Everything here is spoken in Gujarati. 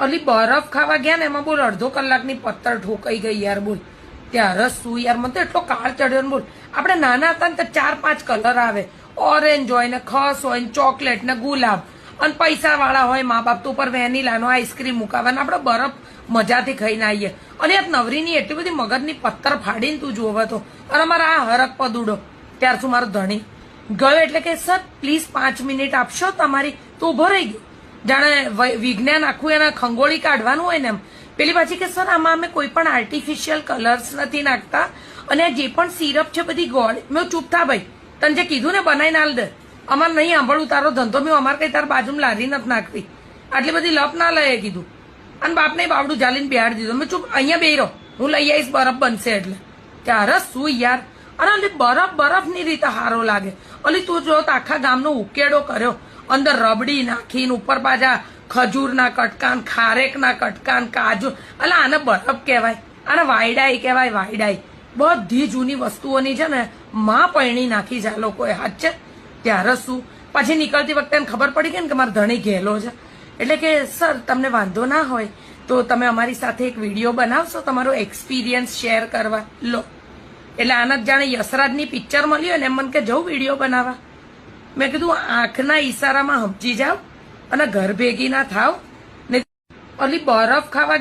અલી બરફ ખાવા ગયા ને એમાં બોલ અડધો કલાકની પત્તર ઠોકાઈ ગઈ યાર બોલ. ત્યારે શું યાર, મને તો એટલો કાળ ચડ્યો ને બોલ. આપણે નાના હતા ને તો 4-5 કલર આવે, ઓરેન્જ હોય ને ખસ હોય ને ચોકલેટ ને ગુલાબ, અને પૈસા વાળા હોય મા બાપ તો ઉપર વેનીલાનો આઈસ્ક્રીમ મુકાવાના, આપણે બરફ મજાથી ખાઈને આવીએ. અને યાર નવરીની એટલી બધી મગજની પત્તર ફાડીને તું જોવે તો. અને અમારા આ હરક પદુડો ત્યાર શું મારો ધણી ગયો એટલે કે સર પ્લીઝ 5 મિનિટ આપશો તમારી, તો ઉભો રહી ગયો. જાણે વિજ્ઞાન આખું એને ખંગોળી કાઢવાનું હોય ને એમ. પેલી પાછી કે સર આમાં અમે કોઈ પણ આર્ટિફિશિયલ કલર્સ નથી નાખતા, અને જે પણ સિરપ છે બધી ગોળ. મેં ચૂપ થા ભાઈ, તને જે કીધું ને બનાવીને આલ દે, અમારે નહીં સાંભળવું તારો ધંધો. મેં અમારે કઈ તાર બાજુમાં લારી નથી નાખતી, આટલી બધી લપ ના લઈએ કીધું. અને બાપને બાવડું ઝાલીને બેહાડી દીધું. મેં ચૂપ અહીંયા બેહી રહો, હું લઈ આવીશ બરફ બનશે એટલે. ત્યારે શું યાર, અને બરફની રીતે સારો લાગે. ઓલી તું જો તો આખા ગામનો ઉકેડો કર્યો, અંદર રબડી નાખીને ઉપર પાછા ખજૂરના કટકાન, ખારેકના કટકાન, કાજુ. એટલે આને બરફ કહેવાય, આને વાયડાઈ કહેવાય, વાયડાઈ. બધી જૂની વસ્તુઓની છે ને માં પૈણી નાખી છે આ લોકોએ, હાથ છે. ત્યારે શું પછી નીકળતી વખતે એને ખબર પડી ગઈ ને કે મારો ધણી ઘેલો છે, એટલે કે સર તમને વાંધો ના હોય તો તમે અમારી સાથે એક વિડીયો બનાવશો તમારો એક્સપિરિયન્સ શેર કરવા. લો એટલે આનંદ જાણે યશરાજની પિક્ચર મળી હોય ને એમ મને કે જવું વિડીયો બનાવવા. મેં કીધું આંખના ઈશારામાં સમજી જાવ અને ઘર ભેગી ના થાવ ને. ઓલી બરફ ખાવા